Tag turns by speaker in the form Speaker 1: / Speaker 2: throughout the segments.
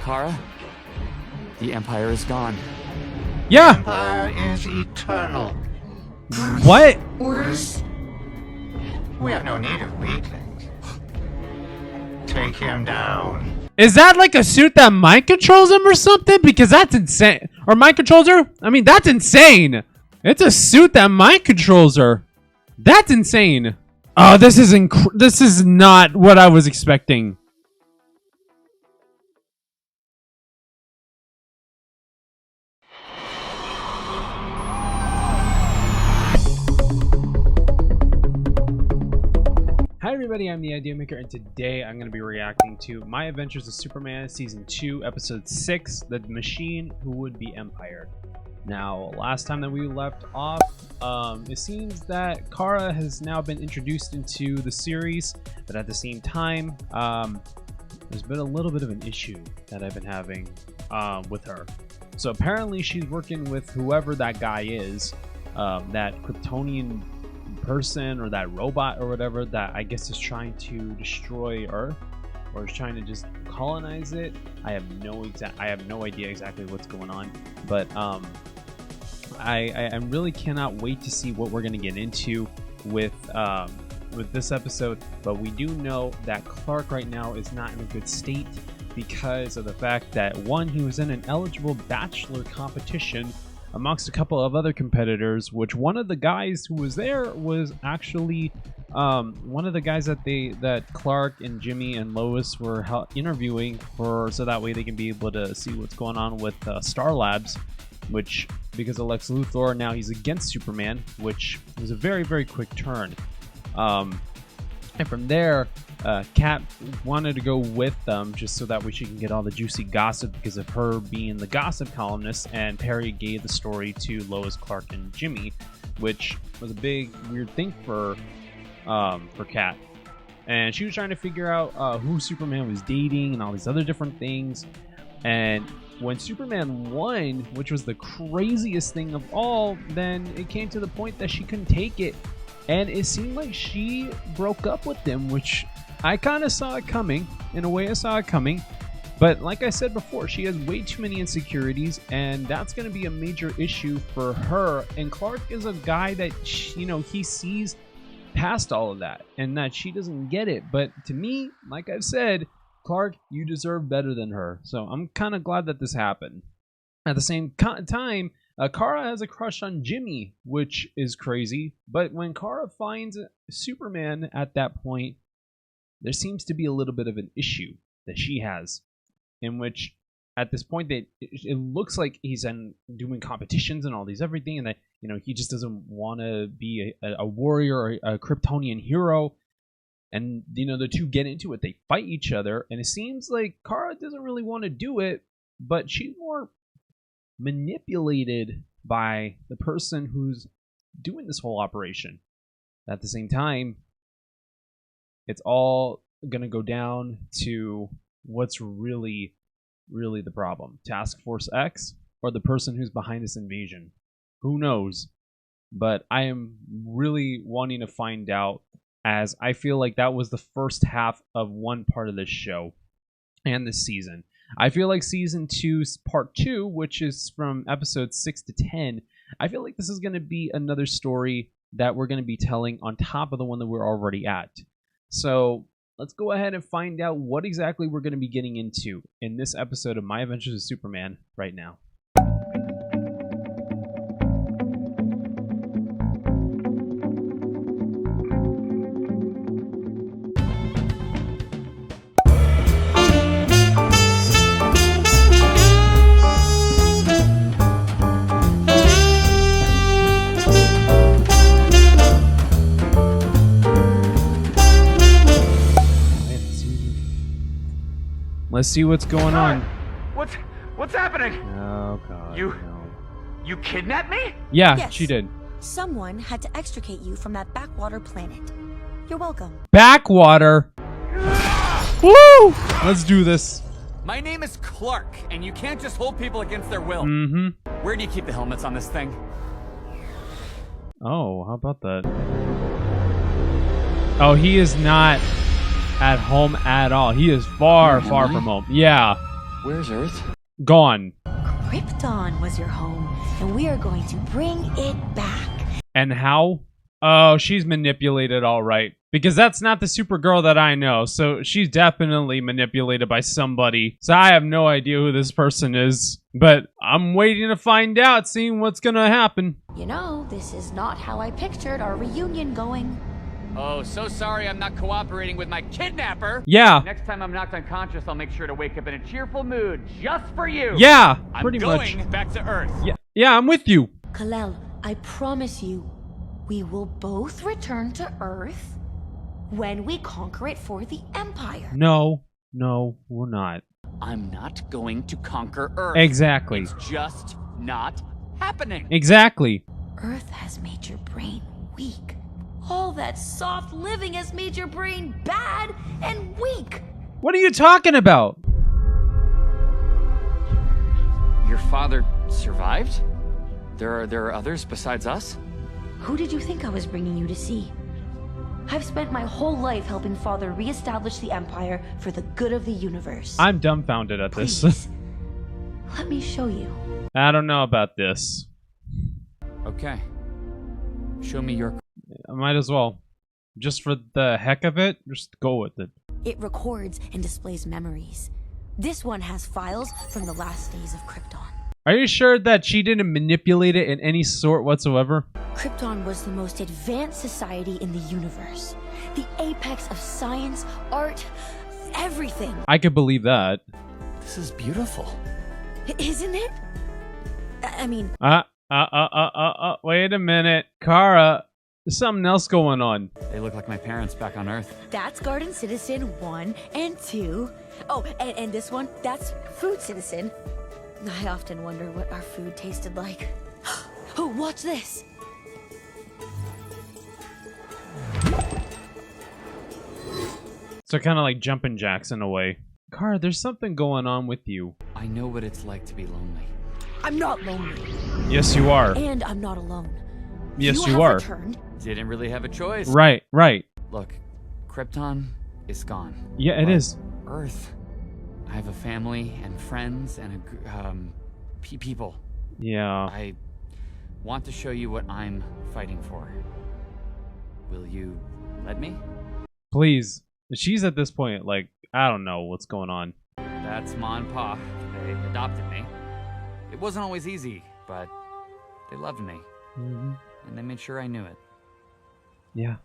Speaker 1: Kara, the Empire is gone.
Speaker 2: Yeah.
Speaker 3: Empire is eternal.
Speaker 2: What?
Speaker 4: Orders?
Speaker 3: We have no need of weaklings. Take him down.
Speaker 2: Is that like a suit that mind controls him or something? Because that's insane. Or mind controls her? I mean, that's insane. It's a suit that mind controls her. That's insane. Oh, this is not what I was expecting. Hi everybody, I'm the Idea Maker, and today I'm going to be reacting to My Adventures of Superman Season 2, Episode 6, The Machine Who Would Be Empire. Now, last time that we left off, it seems that Kara has now been introduced into the series, but at the same time, there's been a little bit of an issue that I've been having with her. So apparently she's working with whoever that guy is, that Kryptonian person or that robot or whatever that I guess is trying to destroy Earth or is trying to just colonize it. I have no idea exactly what's going on, but I really cannot wait to see what we're going to get into with this episode. But we do know that Clark right now is not in a good state because of the fact that one, he was in an eligible bachelor competition amongst a couple of other competitors, which one of the guys who was there was actually one of the guys that Clark and Jimmy and Lois were interviewing for, so that way they can be able to see what's going on with Star Labs, which, because of Lex Luthor, now he's against Superman, which was a very, very quick turn. And from there, Kat wanted to go with them just so that way she can get all the juicy gossip because of her being the gossip columnist, and Perry gave the story to Lois, Clark, and Jimmy, which was a big weird thing for Kat. And she was trying to figure out who Superman was dating and all these other different things. And when Superman won, which was the craziest thing of all, then it came to the point that she couldn't take it. And it seemed like she broke up with him, which I kind of saw it coming. In a way, I saw it coming. But like I said before, she has way too many insecurities, and that's going to be a major issue for her. And Clark is a guy that, he sees past all of that, and that she doesn't get it. But to me, like I've said, Clark, you deserve better than her. So I'm kind of glad that this happened. At the same time, Kara has a crush on Jimmy, which is crazy. But when Kara finds Superman at that point, there seems to be a little bit of an issue that she has, in which at this point that it looks like he's doing competitions and all these everything, and that he just doesn't want to be a warrior or a Kryptonian hero. And the two get into it, they fight each other, and it seems like Kara doesn't really want to do it, but she's more manipulated by the person who's doing this whole operation. At the same time, it's all gonna go down to what's really the problem: Task Force X or the person who's behind this invasion. Who knows? But I am really wanting to find out, as I feel like that was the first half of one part of this show and this season. I feel like Season 2's Part 2, which is from episodes 6 to 10, I feel like this is going to be another story that we're going to be telling on top of the one that we're already at. So let's go ahead and find out what exactly we're going to be getting into in this episode of My Adventures of Superman right now. Let's see what's going on.
Speaker 5: What's happening?
Speaker 2: Oh god.
Speaker 5: You kidnapped me?
Speaker 2: Yeah,
Speaker 4: Yes.
Speaker 2: she did.
Speaker 4: Someone had to extricate you from that backwater planet. You're welcome.
Speaker 2: Backwater. Woo! Let's do this.
Speaker 6: My name is Clark, and you can't just hold people against their will.
Speaker 2: Mm-hmm.
Speaker 6: Where do you keep the helmets on this thing?
Speaker 2: Oh, how about that? Oh, he is not at home at all. He is far from home. Yeah.
Speaker 1: Where's Earth?
Speaker 2: Gone.
Speaker 4: Krypton was your home, and we are going to bring it back.
Speaker 2: And how? Oh, she's manipulated, all right. Because that's not the Supergirl that I know. So she's definitely manipulated by somebody. So I have no idea who this person is. But I'm waiting to find out, seeing what's gonna happen.
Speaker 4: You know, this is not how I pictured our reunion going.
Speaker 6: Oh, so sorry I'm not cooperating with my kidnapper.
Speaker 2: Yeah.
Speaker 6: Next time I'm knocked unconscious, I'll make sure to wake up in a cheerful mood just for you.
Speaker 2: Yeah,
Speaker 6: I'm
Speaker 2: pretty much.
Speaker 6: going back to Earth.
Speaker 2: Yeah, I'm with you.
Speaker 4: Kal-El, I promise you, we will both return to Earth when we conquer it for the Empire.
Speaker 2: No, we're not.
Speaker 6: I'm not going to conquer Earth.
Speaker 2: Exactly.
Speaker 6: It's just not happening.
Speaker 2: Exactly.
Speaker 4: Earth has made your brain weak. All that soft living has made your brain bad and weak.
Speaker 2: What are you talking about?
Speaker 6: Your father survived? There are others besides us?
Speaker 4: Who did you think I was bringing you to see? I've spent my whole life helping Father reestablish the Empire for the good of the universe.
Speaker 2: I'm dumbfounded at this.
Speaker 4: Please, let me show you.
Speaker 2: I don't know about this.
Speaker 6: Okay. Show me your...
Speaker 2: I might as well. Just for the heck of it, just go with it.
Speaker 4: It records and displays memories. This one has files from the last days of Krypton.
Speaker 2: Are you sure that she didn't manipulate it in any sort whatsoever?
Speaker 4: Krypton was the most advanced society in the universe. The apex of science, art, everything.
Speaker 2: I could believe that.
Speaker 6: This is beautiful.
Speaker 4: Isn't it? I mean...
Speaker 2: Wait a minute. Kara, there's something else going on.
Speaker 6: They look like my parents back on Earth.
Speaker 4: That's Garden Citizen 1 and 2. Oh, and this one, that's Food Citizen. I often wonder what our food tasted like. Oh, watch this!
Speaker 2: So kind of like jumping jacks in a way. Kara, there's something going on with you.
Speaker 6: I know what it's like to be lonely.
Speaker 4: I'm not lonely.
Speaker 2: Yes, you are.
Speaker 4: And I'm not alone.
Speaker 2: Yes,
Speaker 4: you
Speaker 2: you are.
Speaker 4: Returned.
Speaker 6: Didn't really have a choice.
Speaker 2: Right.
Speaker 6: Look, Krypton is gone.
Speaker 2: Yeah, it is.
Speaker 6: Earth. I have a family and friends and people.
Speaker 2: Yeah.
Speaker 6: I want to show you what I'm fighting for. Will you let me?
Speaker 2: Please. She's at this point, like, I don't know what's going on.
Speaker 6: That's Ma and Pa. They adopted me. It wasn't always easy, but they loved me.
Speaker 2: Mm-hmm.
Speaker 6: And they made sure I knew it.
Speaker 2: Yeah.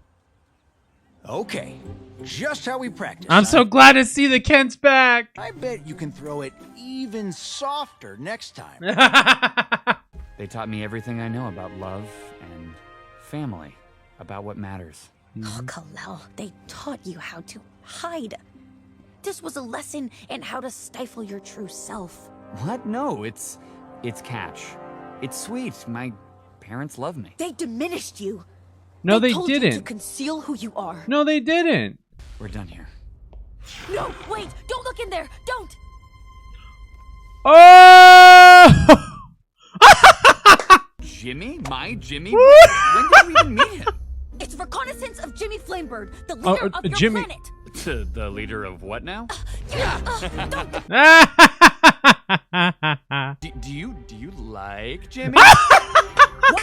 Speaker 7: Okay, just how we practiced.
Speaker 2: I'm so glad to see the Kents back.
Speaker 7: I bet you can throw it even softer next time.
Speaker 6: They taught me everything I know about love and family, about what matters.
Speaker 4: Oh, Kal-El, they taught you how to hide. This was a lesson in how to stifle your true self.
Speaker 6: What? No, it's Catch. It's sweet. My parents love me.
Speaker 4: They diminished you.
Speaker 2: No, they
Speaker 4: told you
Speaker 2: didn't.
Speaker 4: to conceal who you are.
Speaker 2: No, they didn't.
Speaker 6: We're done here.
Speaker 4: No, wait! Don't look in there! Don't!
Speaker 2: Oh!
Speaker 6: Jimmy? My Jimmy? When did we even meet him?
Speaker 4: It's reconnaissance of Jimmy Flamebird, the leader of your
Speaker 2: Jimmy.
Speaker 4: planet.
Speaker 6: The leader of what now? Do you like Jimmy?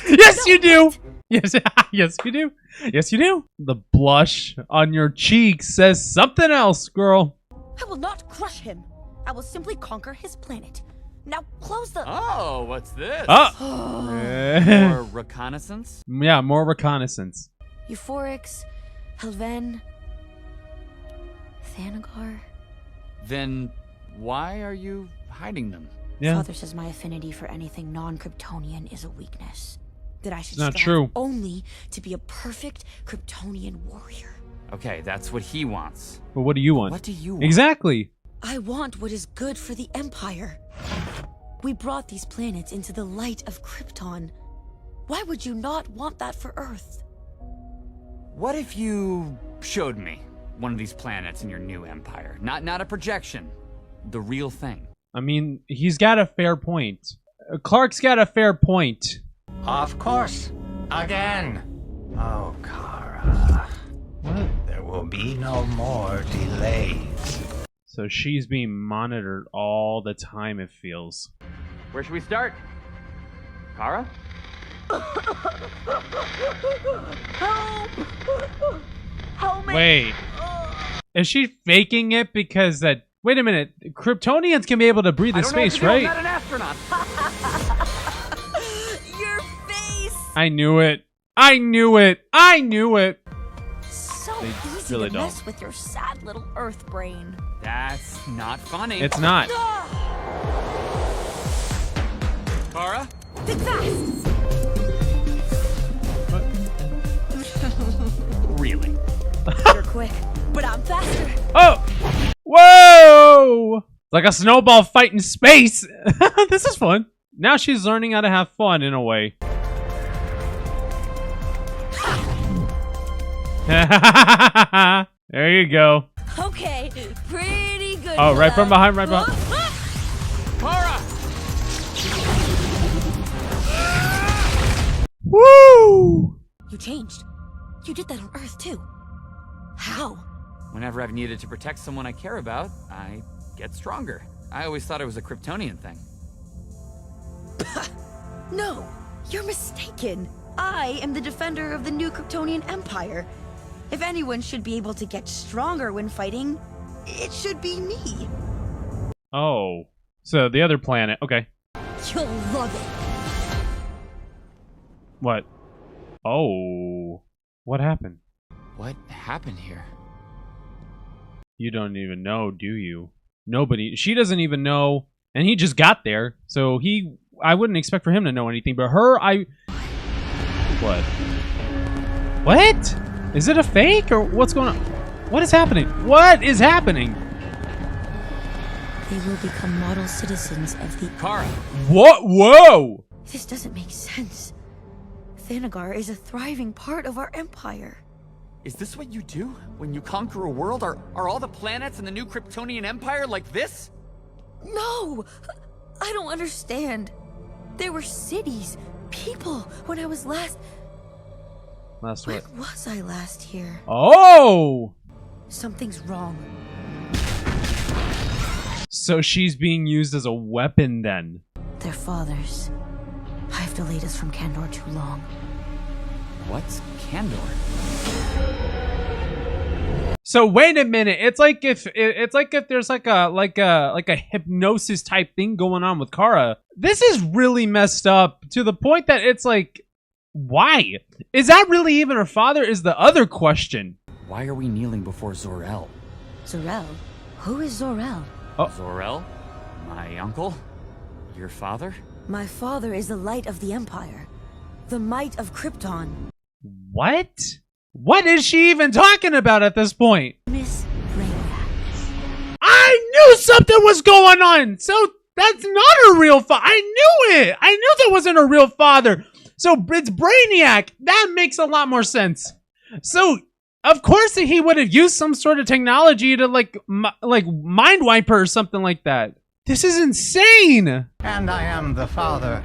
Speaker 2: Yes, you do. Yes, yes, you do. Yes, you do. The blush on your cheek says something else, girl.
Speaker 4: I will not crush him. I will simply conquer his planet. Now close the...
Speaker 6: Oh, what's this? More reconnaissance?
Speaker 2: Yeah, more reconnaissance.
Speaker 4: Euphorix, Helven, Thanagar.
Speaker 6: Then why are you hiding them?
Speaker 2: Yeah.
Speaker 4: Father says my affinity for anything non-Kryptonian is a weakness. That I should
Speaker 2: It's not
Speaker 4: strive
Speaker 2: true.
Speaker 4: only to be a perfect Kryptonian warrior.
Speaker 6: Okay, that's what he wants.
Speaker 2: But what do you want?
Speaker 6: What do you want?
Speaker 2: Exactly.
Speaker 4: I want what is good for the Empire. We brought these planets into the light of Krypton. Why would you not want that for Earth?
Speaker 6: What if you showed me one of these planets in your new empire? Not a projection. The real thing.
Speaker 2: I mean, he's got a fair point. Clark's got a fair point.
Speaker 3: Of course. Again. Oh, Kara.
Speaker 2: What?
Speaker 3: There will be no more delays.
Speaker 2: So she's being monitored all the time, it feels.
Speaker 5: Where should we start? Kara?
Speaker 4: Help me!
Speaker 2: Wait. Is she faking it because that... Wait a minute. Kryptonians can be able to breathe in space, right?
Speaker 6: I'm not an astronaut.
Speaker 4: Your face!
Speaker 2: I knew it. I knew it. I knew it.
Speaker 4: So
Speaker 2: They
Speaker 4: easy
Speaker 2: really
Speaker 4: to
Speaker 2: don't.
Speaker 4: mess with your sad little Earth brain.
Speaker 6: That's not funny.
Speaker 2: It's not.
Speaker 6: Kara?
Speaker 4: Think fast!
Speaker 6: Really?
Speaker 4: You're quick, but I'm faster.
Speaker 2: Oh! Whoa! Like a snowball fight in space. This is fun. Now she's learning how to have fun in a way. There you go.
Speaker 4: Okay, pretty good.
Speaker 2: Oh, right
Speaker 4: for
Speaker 2: from
Speaker 4: that.
Speaker 2: behind, right behind.
Speaker 6: Kara!
Speaker 2: Woo!
Speaker 4: You changed. You did that on Earth too. How?
Speaker 6: Whenever I've needed to protect someone I care about, I get stronger. I always thought it was a Kryptonian thing.
Speaker 4: No, you're mistaken. I am the defender of the new Kryptonian Empire. If anyone should be able to get stronger when fighting, it should be me.
Speaker 2: Oh. So the other planet. Okay.
Speaker 4: You'll love it.
Speaker 2: What? Oh. What happened?
Speaker 6: What happened here?
Speaker 2: You don't even know, do you? Nobody. She doesn't even know. And he just got there. So I wouldn't expect for him to know anything. But her, What? What? Is it a fake or what's going on? What is happening? What is happening?
Speaker 4: They will become model citizens of the...
Speaker 6: Kara!
Speaker 2: What? Whoa!
Speaker 4: This doesn't make sense. Thanagar is a thriving part of our empire.
Speaker 6: Is this what you do when you conquer a world? Are all the planets in the new Kryptonian Empire like this?
Speaker 4: No! I don't understand. There were cities, people, when I was last...
Speaker 2: Last
Speaker 4: When
Speaker 2: what?
Speaker 4: was I last here?
Speaker 2: Oh!
Speaker 4: Something's wrong.
Speaker 2: So she's being used as a weapon then.
Speaker 4: Their fathers. I've delayed us from Kandor too long.
Speaker 6: What's Kandor?
Speaker 2: So wait a minute. It's like if there's like a hypnosis type thing going on with Kara. This is really messed up to the point that it's like, why? Is that really even her father? Is the other question.
Speaker 6: Why are we kneeling before Zor-El?
Speaker 4: Zor-El? Who is Zor-El?
Speaker 6: Zor-El? My uncle? Your father?
Speaker 4: My father is the light of the Empire. The might of Krypton.
Speaker 2: What? What is she even talking about at this point?
Speaker 4: Miss Brainiac.
Speaker 2: I knew something was going on. So that's not her real father. I knew it. I knew that wasn't her real father. So it's Brainiac. That makes a lot more sense. So of course he would have used some sort of technology to like mind wipe her or something like that. This is insane.
Speaker 3: And I am the father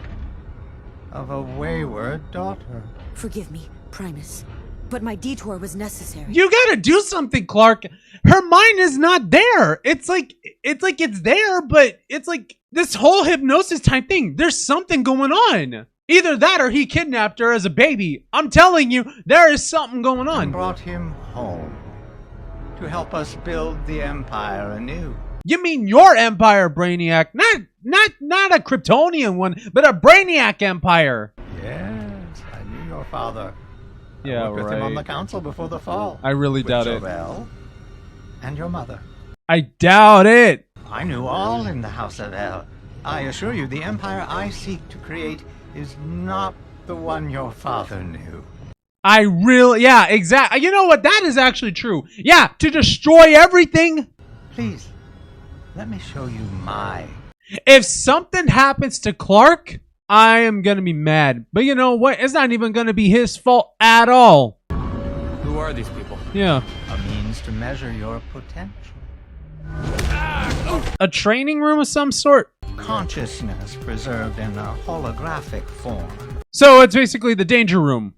Speaker 3: of a wayward daughter.
Speaker 4: Forgive me, Primus. But my detour was necessary.
Speaker 2: You gotta do something, Clark. Her mind is not there. It's like it's there, but it's like this whole hypnosis type thing. There's something going on. Either that or he kidnapped her as a baby. I'm telling you, there is something going
Speaker 3: And
Speaker 2: on.
Speaker 3: brought him home to help us build the Empire anew.
Speaker 2: You mean your empire, Brainiac? Not a Kryptonian one, but a Brainiac empire.
Speaker 3: Yes, I knew your father.
Speaker 2: Yeah,
Speaker 3: I worked with him on the
Speaker 2: right.
Speaker 3: council before the fall.
Speaker 2: I really
Speaker 3: with
Speaker 2: doubt it.
Speaker 3: Zor-El and your mother.
Speaker 2: I doubt it.
Speaker 3: I knew all in the House of El. I assure you, the empire I seek to create is not the one your father knew.
Speaker 2: Yeah, exactly. You know what? That is actually true. Yeah, to destroy everything.
Speaker 3: Please, let me show you my...
Speaker 2: If something happens to Clark, I am gonna be mad. But you know what? It's not even gonna be his fault at all.
Speaker 6: Who are these people?
Speaker 2: Yeah.
Speaker 3: a means to measure your potential.
Speaker 2: A training room of some sort.
Speaker 3: Consciousness preserved in a holographic form.
Speaker 2: So it's basically the danger room.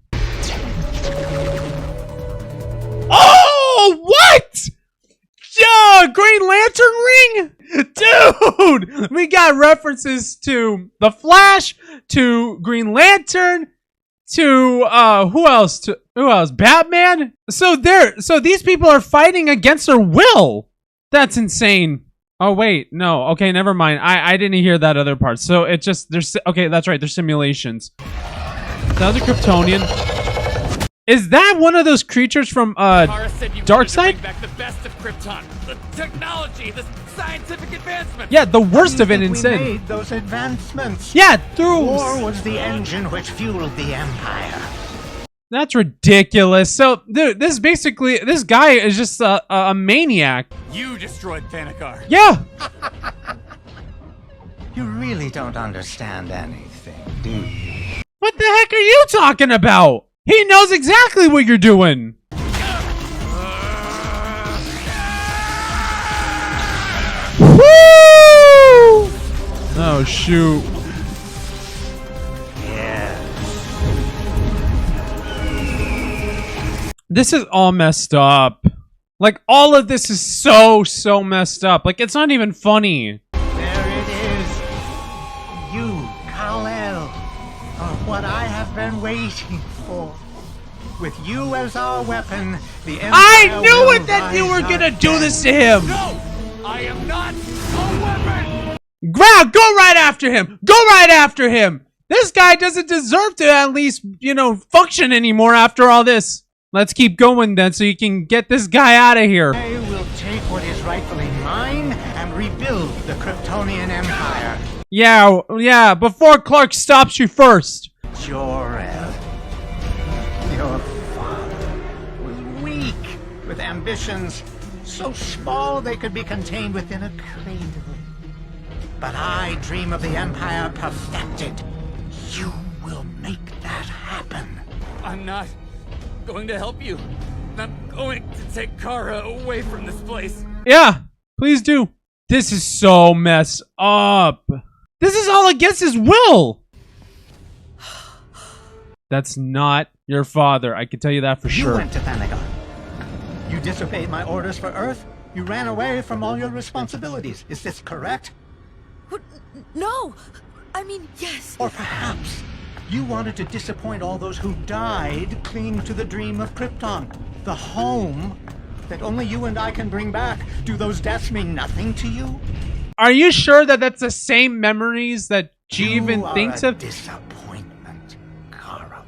Speaker 2: Oh, what? Yeah, Green Lantern ring? Dude, we got references to The Flash, to Green Lantern, to who else? Batman? So these people are fighting against their will. That's insane. Oh wait, no. Okay, never mind. I didn't hear that other part. So it just okay, that's right. They're simulations. That was a Kryptonian. Is that one of those creatures from Darkseid?
Speaker 6: Bring back the best of Krypton. The technology, the scientific advancement.
Speaker 2: Yeah, the worst of it
Speaker 3: We
Speaker 2: instead.
Speaker 3: made those advancements.
Speaker 2: Yeah, through.
Speaker 3: War was the engine which fueled the Empire.
Speaker 2: That's ridiculous. So, dude, this guy is just a maniac.
Speaker 6: You destroyed Thanagar.
Speaker 2: Yeah.
Speaker 3: You really don't understand anything, do you?
Speaker 2: What the heck are you talking about? He knows exactly what you're doing. Woo! Oh, shoot. This is all messed up. Like, all of this is so messed up. Like, it's not even funny.
Speaker 3: There it is. You, Kal-El, are what I have been waiting for. With you as our weapon, the Empire
Speaker 2: I knew
Speaker 3: will
Speaker 2: it that you were
Speaker 3: rise
Speaker 2: gonna do
Speaker 3: again.
Speaker 2: this to him.
Speaker 6: No, I am not a weapon.
Speaker 2: Go right after him. Go right after him. This guy doesn't deserve to at least, function anymore after all this. Let's keep going then so you can get this guy out of here.
Speaker 3: I will take what is rightfully mine and rebuild the Kryptonian Empire.
Speaker 2: Yeah, before Clark stops you first.
Speaker 3: Jor-El, your father, was weak with ambitions so small they could be contained within a cradle. But I dream of the Empire perfected. You will make that happen.
Speaker 6: I'm not going to help you. I'm going to take Kara away from this place.
Speaker 2: Yeah, please do. This is so messed up. This is all against his will. That's not your father. I can tell you that for
Speaker 3: You
Speaker 2: sure.
Speaker 3: went to Thanagar. You disobeyed my orders for Earth. You ran away from all your responsibilities. Is this correct?
Speaker 4: What? No! I mean, yes.
Speaker 3: Or perhaps you wanted to disappoint all those who died clinging to the dream of Krypton, the home that only you and I can bring back. Do those deaths mean nothing to you?
Speaker 2: Are you sure that that's the same memories that she even thinks of?
Speaker 3: Disappointment, Kara.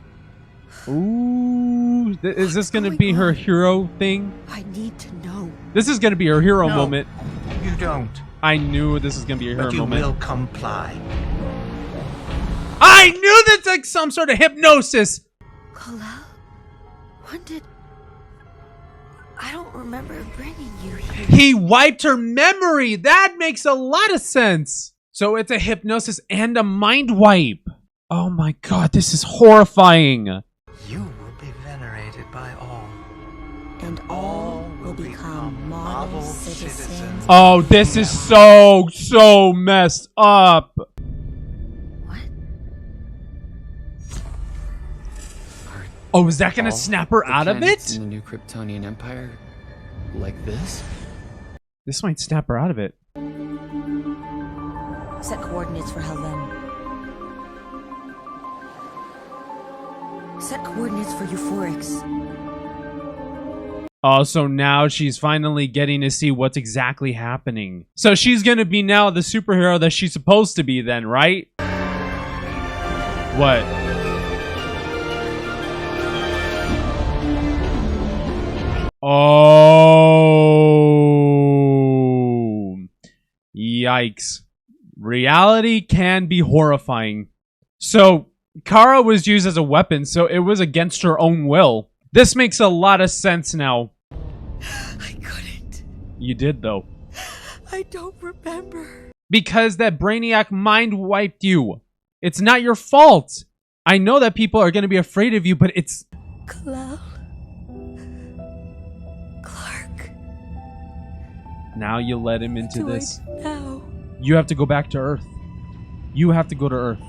Speaker 2: Ooh, is this gonna be her hero thing?
Speaker 4: I need to know.
Speaker 2: This is gonna be her hero
Speaker 3: No.
Speaker 2: moment.
Speaker 3: You don't.
Speaker 2: I knew this was gonna be her
Speaker 3: But you
Speaker 2: moment.
Speaker 3: will comply.
Speaker 2: I knew that's like some sort of hypnosis.
Speaker 4: Kal-El? When did... I don't remember bringing you here.
Speaker 2: He wiped her memory. That makes a lot of sense. So it's a hypnosis and a mind wipe. Oh my god, this is horrifying.
Speaker 3: You will be venerated by all.
Speaker 4: And all will become model citizens.
Speaker 2: Oh, this is so messed up.
Speaker 4: What?
Speaker 2: Oh, is that gonna
Speaker 1: All
Speaker 2: snap her
Speaker 1: the
Speaker 2: out of
Speaker 1: planets
Speaker 2: it?
Speaker 1: in the new Kryptonian Empire, like this?
Speaker 2: This might snap her out of it.
Speaker 4: Set coordinates for Helvem. Set coordinates for Euphorix.
Speaker 2: Oh, so now she's finally getting to see what's exactly happening. So she's gonna be now the superhero that she's supposed to be then, right? What? Oh. Yikes. Reality can be horrifying. So, Kara was used as a weapon, so it was against her own will. This makes a lot of sense now.
Speaker 4: I couldn't.
Speaker 2: You did, though.
Speaker 4: I don't remember.
Speaker 2: Because that Brainiac mind wiped you. It's not your fault. I know that people are going to be afraid of you, but it's...
Speaker 4: Kal-El. Clark.
Speaker 2: Now you let him into
Speaker 4: Do
Speaker 2: this.
Speaker 4: I do now?
Speaker 2: You have to go back to Earth. You have to go to Earth.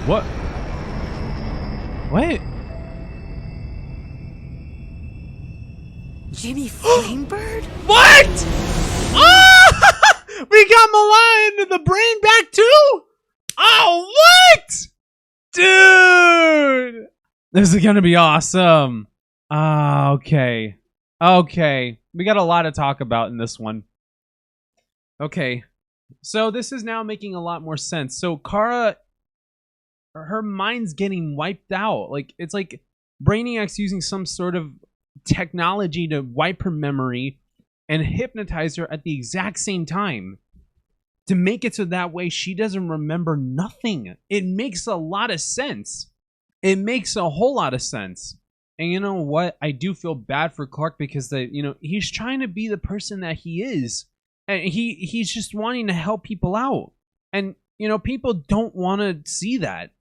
Speaker 2: What? What?
Speaker 4: Jimmy Flamebird?
Speaker 2: What? Oh! We got Malaya into the brain back too? Oh, what? Dude! This is gonna be awesome. Okay. Okay. We got a lot to talk about in this one. Okay. So this is now making a lot more sense. So Kara, her mind's getting wiped out. Like, it's like Brainiac's using some sort of technology to wipe her memory and hypnotize her at the exact same time to make it so that way she doesn't remember nothing. It makes a lot of sense. It makes a whole lot of sense. And you know what? I do feel bad for Clark because he's trying to be the person that he is. And he's just wanting to help people out. And people don't want to see that.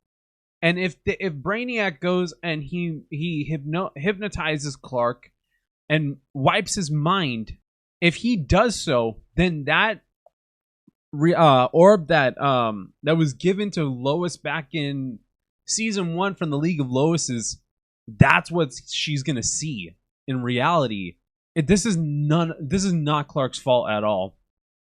Speaker 2: And if Brainiac goes and he hypnotizes Clark and wipes his mind, if he does so, then that orb that was given to Lois back in season 1 from the League of Lois's, that's what she's gonna see in reality. This is not Clark's fault at all.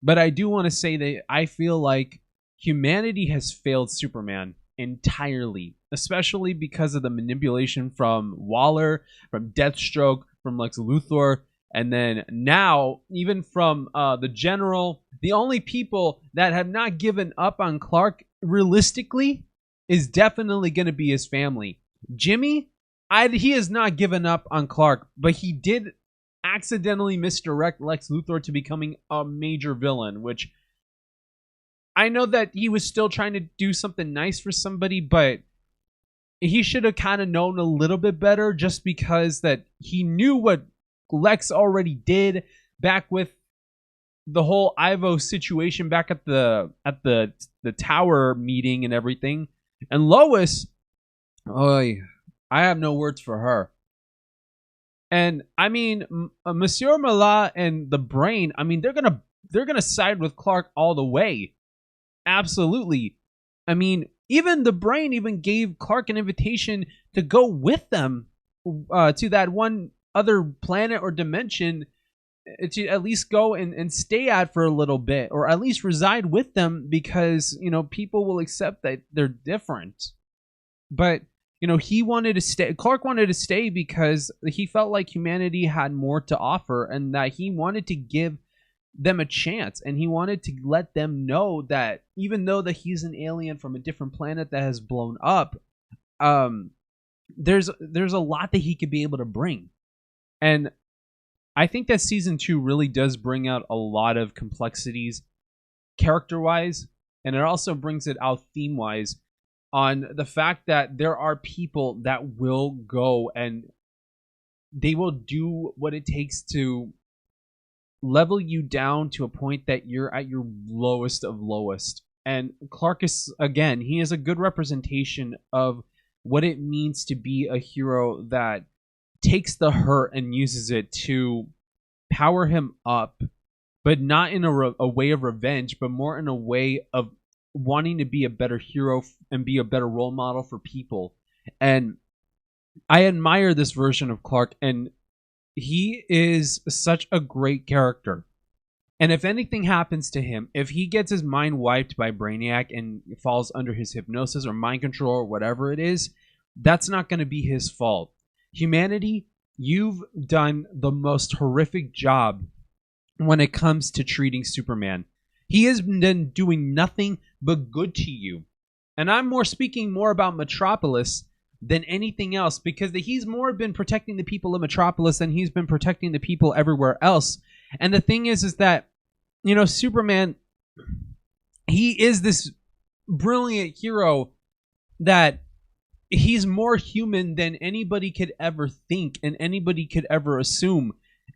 Speaker 2: But I do want to say that I feel like humanity has failed Superman entirely, especially because of the manipulation from Waller, from Deathstroke, from Lex Luthor, and then now even from the General. The only people that have not given up on Clark realistically is definitely going to be his family. Jimmy, he has not given up on Clark, but he did accidentally misdirect Lex Luthor to becoming a major villain, which I know that he was still trying to do something nice for somebody, but he should have kind of known a little bit better, just because that he knew what Lex already did back with the whole Ivo situation back at the tower meeting and everything. And Lois, I have no words for her. And I mean, Monsieur Mallah and the Brain, I mean, they're gonna side with Clark all the way. Absolutely. I mean, even the Brain even gave Clark an invitation to go with them to that one other planet or dimension, to at least go and stay at for a little bit, or at least reside with them, because people will accept that they're different. But he wanted to stay. Clark wanted to stay because he felt like humanity had more to offer, and that he wanted to give them a chance, and he wanted to let them know that even though that he's an alien from a different planet that has blown up, there's a lot that he could be able to bring. And I think that season 2 really does bring out a lot of complexities character-wise, and it also brings it out theme-wise, on the fact that there are people that will go and they will do what it takes to level you down to a point that you're at your lowest of lowest. And Clark is, again, he is a good representation of what it means to be a hero that takes the hurt and uses it to power him up, but not in a way of revenge, but more in a way of wanting to be a better hero and be a better role model for people. And I admire this version of Clark, and he is such a great character. And if anything happens to him, if he gets his mind wiped by Brainiac and falls under his hypnosis or mind control or whatever it is, that's not going to be his fault. Humanity, you've done the most horrific job when it comes to treating Superman. He has been doing nothing but good to you. And I'm speaking more about Metropolis than anything else, because he's more been protecting the people of Metropolis than he's been protecting the people everywhere else. And the thing is that, Superman, he is this brilliant hero that he's more human than anybody could ever think and anybody could ever assume.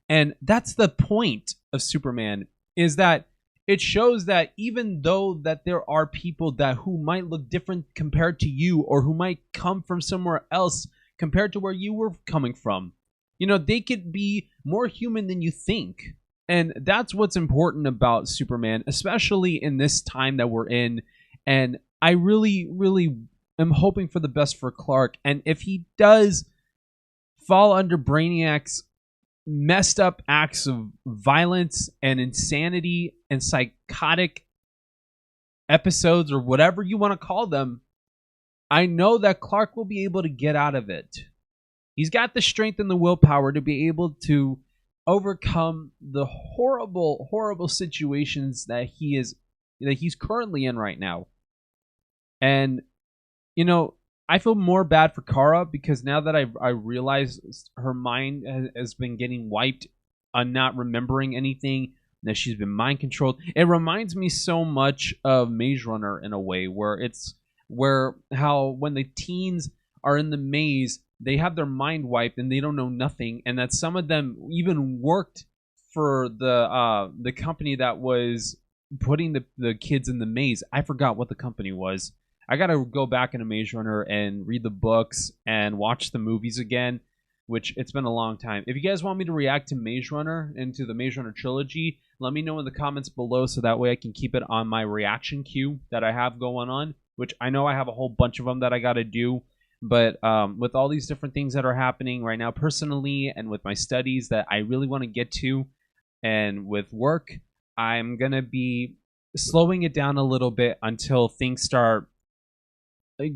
Speaker 2: And that's the point of Superman, is that it shows that even though that there are people who might look different compared to you, or who might come from somewhere else compared to where you were coming from, they could be more human than you think. And that's what's important about Superman, especially in this time that we're in. And I really, really am hoping for the best for Clark. And if he does fall under Brainiac's messed up acts of violence and insanity and psychotic episodes, or whatever you want to call them, I know that Clark will be able to get out of it. He's got the strength and the willpower to be able to overcome the horrible, horrible situations that he's currently in right now. And, you know, I feel more bad for Kara because now that I realize her mind has been getting wiped on not remembering anything, that she's been mind controlled. It reminds me so much of Maze Runner in a way, where how when the teens are in the maze, they have their mind wiped and they don't know nothing, and that some of them even worked for the company that was putting the kids in the maze. I forgot what the company was. I gotta go back into Maze Runner and read the books and watch the movies again, which it's been a long time. If you guys want me to react to Maze Runner and to the Maze Runner trilogy, let me know in the comments below so that way I can keep it on my reaction queue that I have going on, which I know I have a whole bunch of them that I gotta do. But with all these different things that are happening right now personally and with my studies that I really want to get to, and with work, I'm going to be slowing it down a little bit until things start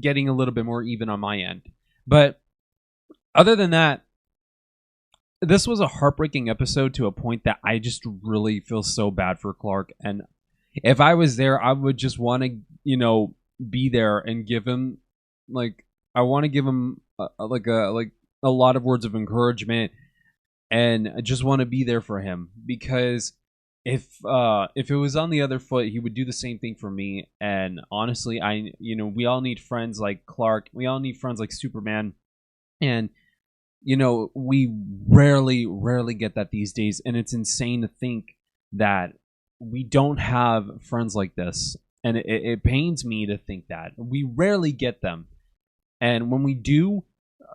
Speaker 2: getting a little bit more even on my end. But other than that, this was a heartbreaking episode to a point that I just really feel so bad for Clark. And if I was there, I would just want to, you know, be there and give him, like, I want to give him a lot of words of encouragement, and I just want to be there for him, because if it was on the other foot, he would do the same thing for me. And honestly, we all need friends like Clark. We all need friends like Superman, and we rarely get that these days. And it's insane to think that we don't have friends like this, and it pains me to think that we rarely get them. And when we do,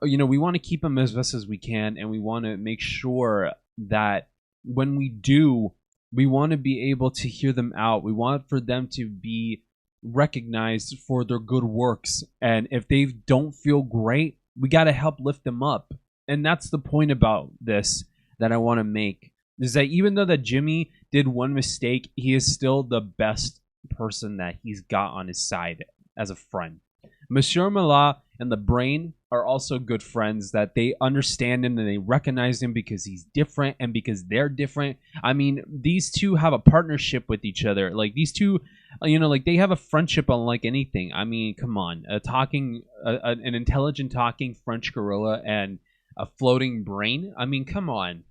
Speaker 2: we want to keep them as best as we can, and we want to make sure that when we do, we want to be able to hear them out. We want for them to be recognized for their good works. And if they don't feel great, we got to help lift them up. And that's the point about this that I want to make, is that even though that Jimmy did one mistake, he is still the best person that he's got on his side as a friend. Monsieur Mallah and the Brain are also good friends, that they understand him and they recognize him because he's different and because they're different. I mean, these two have a partnership with each other. Like, these two, they have a friendship unlike anything. I mean, come on. An intelligent talking French gorilla and a floating brain. I mean, come on.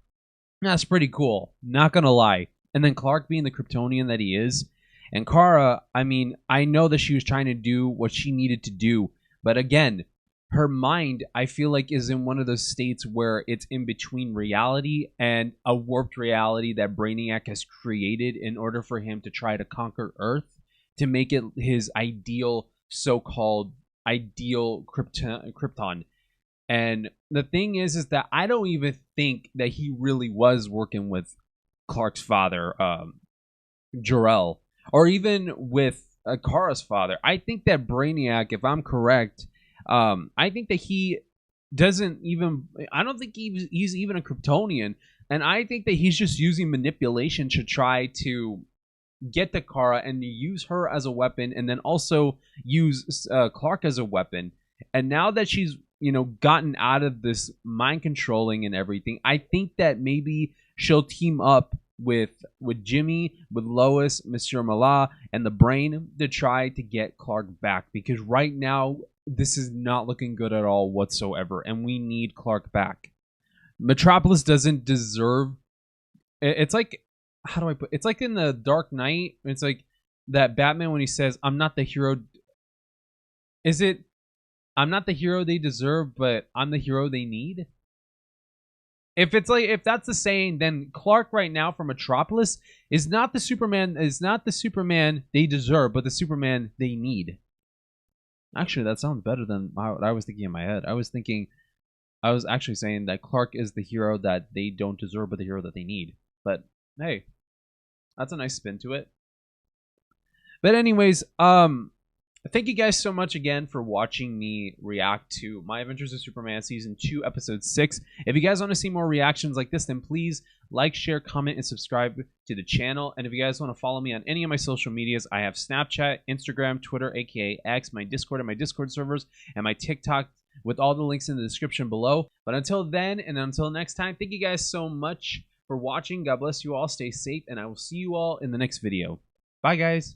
Speaker 2: That's pretty cool. Not gonna lie. And then Clark being the Kryptonian that he is. And Kara, I mean, I know that she was trying to do what she needed to do, but again, her mind, I feel like, is in one of those states where it's in between reality and a warped reality that Brainiac has created in order for him to try to conquer Earth, to make it his ideal, so-called ideal Krypton. And the thing is that I don't even think that he really was working with Clark's father, Jor-El, or even with Kara's father. I think that Brainiac, if I'm correct, I think that he doesn't even... I don't think he's even a Kryptonian. And I think that he's just using manipulation to try to get to Kara and use her as a weapon, and then also use Clark as a weapon. And now that she's, gotten out of this mind controlling and everything, I think that maybe she'll team up with Jimmy, with Lois, Monsieur Mallah, and the Brain to try to get Clark back, because right now this is not looking good at all whatsoever, and we need Clark back. Metropolis doesn't deserve... It's like, how do I put... It's like in the Dark Knight, it's like that Batman when he says, I'm not the hero... Is it, I'm not the hero they deserve, but I'm the hero they need? If that's the saying, then Clark right now from Metropolis is not the Superman they deserve, but the Superman they need. Actually, that sounds better than what I was thinking in my head. I was actually saying that Clark is the hero that they don't deserve, but the hero that they need. But hey, that's a nice spin to it. But anyways, Thank you guys so much again for watching me react to My Adventures of Superman Season 2, Episode 6. If you guys want to see more reactions like this, then please like, share, comment, and subscribe to the channel. And if you guys want to follow me on any of my social medias, I have Snapchat, Instagram, Twitter, aka X, my Discord and my Discord servers, and my TikTok, with all the links in the description below. But until then, and until next time, thank you guys so much for watching. God bless you all. Stay safe, and I will see you all in the next video. Bye, guys.